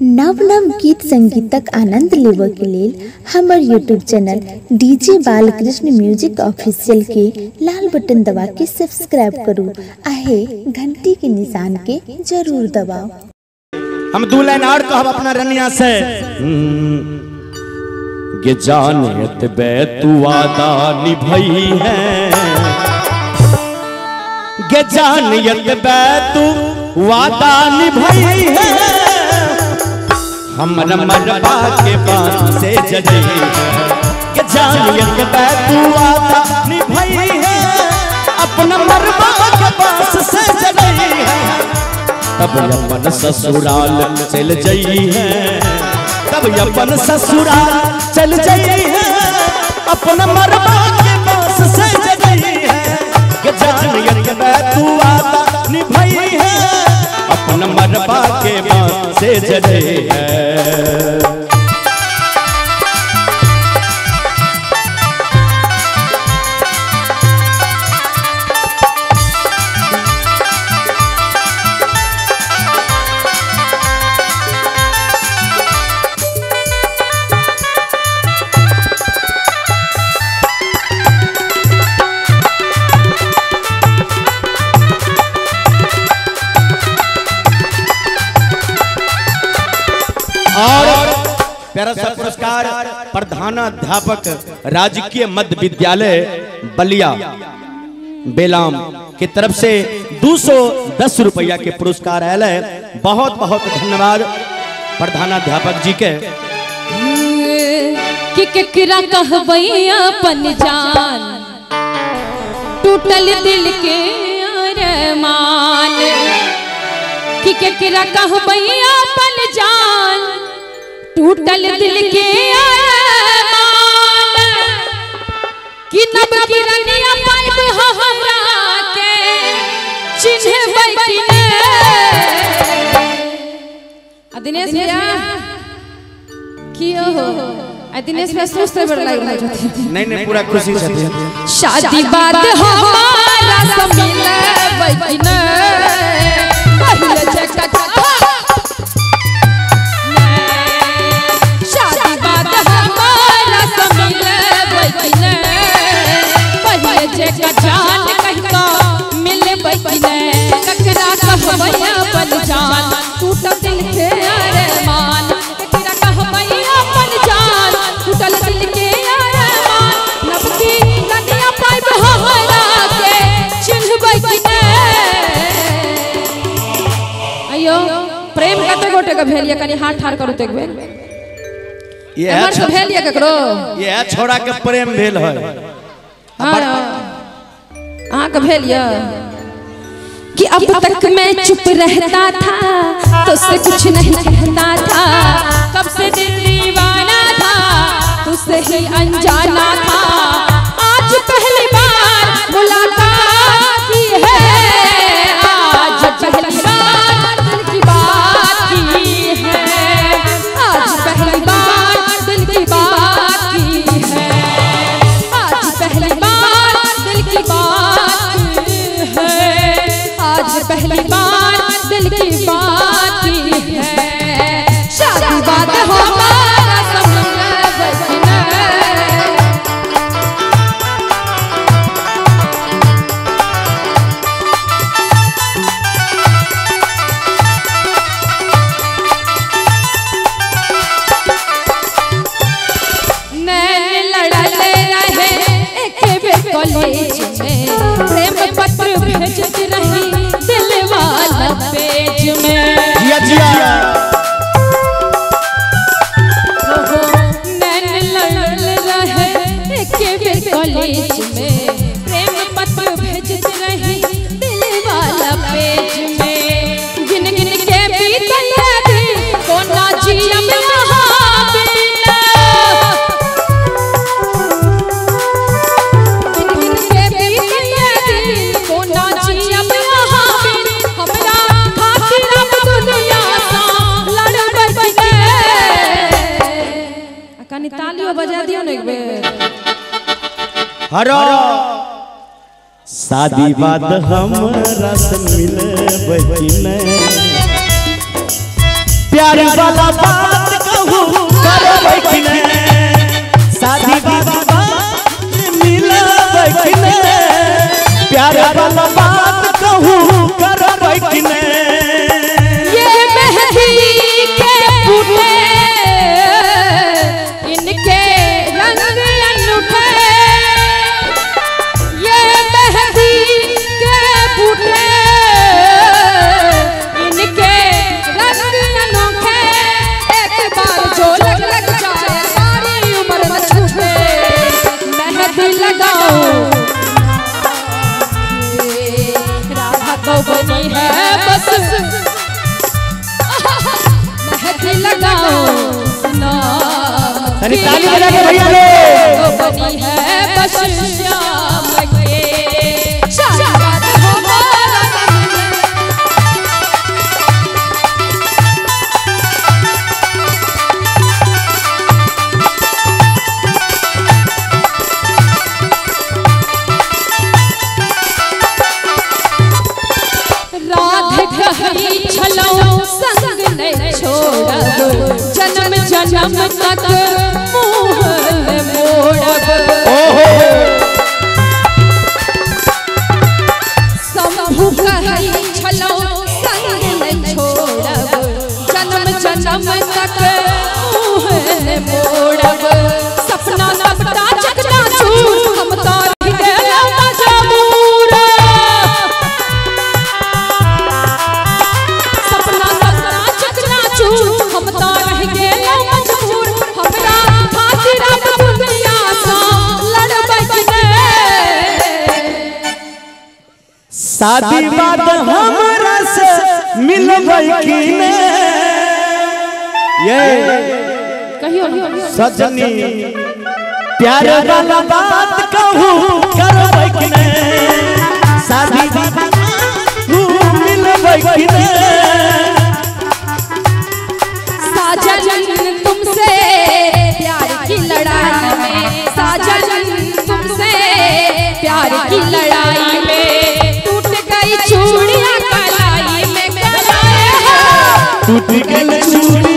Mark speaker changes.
Speaker 1: नव नव गीत संगीतक आनंद लेबऽ के लेल हमर YouTube channel DJ Balkrishna music official के लाल बटन दबा के सब्सक्राइब करू आहे घंटी के निशान के जरूर दबाओ।
Speaker 2: हम दो लाइन और कहब अपना रनिया से गे जानियत बे तू वादा निभई है, गे जानियत बे तू वादा निभई है, हमरा मरबा के बात से जड़ी है, गे जानियत बे तू वादा निभई है, अपना मरबा के बात से जड़ी है, तब अपन ससुराल चल जाई है, तब अपन ससुराल चल जाई है, अपन मरबा के पास से जड़ी है, कि जानियत बे तू वादा निभई है, अपन मरबा के पास से जड़ी है। और प्यारा सा पुरस्कार प्रधानाध्यापक राजकीय मध्य विद्यालय बलिया बेलाम की तरफ से 210 रुपया के पुरस्कार आयल है। बहुत बहुत धन्यवाद प्रधानाध्यापक जी के।
Speaker 3: कि केकरा कहबई अपन जान टूटल दिल के अरमान, कि केकरा कहबई अपन जान टूटल दिल के अरमान, कि नब की रनिया पाइब हमरा के चिन्हबै कि नहीं। दिनेश भैया कियो हो दिनेश में सोचते बड़ लाग रहा है।
Speaker 2: नहीं पूरा खुशी से
Speaker 3: शादी बात हमारा मिलबै कि नहीं, पहिले जगत जान कहका मिलबै कि नहीं, ककरा कहबै अपन जान टूटल दिल के अरमान, ककरा कहबै अपन जान टूटल दिल के अरमान, नब की रनिया पाइब हमरा के चिन्हबै कि नहीं। अयो प्रेम कते गोटे के भेलिए, कनी हाथ ठाड़ करू एक बेर। ये हमर भेलिए ककरो,
Speaker 2: ये छोड़ा के प्रेम भेल है।
Speaker 3: हाँ भेलिया कि अब तक मैं चुप रहता था, तुझसे कुछ नहीं कहता था, कब से दिल दीवाना था, तुझसे ही अनजाना था, आज पहली बार मुलाकात की है, आज पहली बार दिल की बात की है, आज पहली बार दिल की बात की है, आज पहली बार दिल की बात है, आज पहली बार दिल की बात है, शादी बात हमारा समझबै कि नहीं। नैन लड़ल रहे एक बेर कॉलेज में, प्रेम पत्र भेजत रही दिल वाला पेज में, नैन लड़ल रहे एक बेर कॉलेज में, प्रेम पत्र भेजत रही दिल वाला पेज में, गिन गिन के बीतल दिन कोना जियम वहाँ बिना, गिन गिन के बीतल दिन कोना जियम वहाँ बिना, हमरा खातिर अब दुनिया सा लड़बै कि नहीं। कनी तालियों बजा दियो न एक बेर।
Speaker 2: हरो शादी बात हमरा से मिलबै कि नहीं, प्यार वाला बात कहूँ करबै कि नहीं, शादी वाला बात मिलबै कि नहीं, प्यार वाला बात कहूँ करबै कि नहीं।
Speaker 3: ये मेहंदी के बूटे इनके रंग अनूठे, ये मेहंदी के बूटे इनके रंग अनोखे, एक बार जो लग जाए सारी उम्र न छूटे। मेहंदी लगाओ राधा तो बनी है बस, मेहंदी लगाओ
Speaker 2: अरे ताली बजा के भैया लो।
Speaker 3: तो बनी है बस श्याम के शाबाद हो मोरा राधे कही छलो संग नहीं छोड़ब, जन्म जन्म तक मुँह न मोड़ब। शंभु कही छलो संग नहीं छोड़ब, जन्म जन्म तक मुँह न मोड़ब। सपना सबटा चकना चूर हम तो
Speaker 2: शादी बात हमरा से मिलबै कि नहीं, ये सजनी प्यार वाला बात कहूँ करबै कि नहीं, शादी बात मिलबै कि नहीं।
Speaker 3: साजन तुमसे प्यार की लड़ाई में, साजन तुमसे प्यार की लड़ाई में चूड़ियां कलाई में कलाई,
Speaker 2: टूट गई चूड़ियां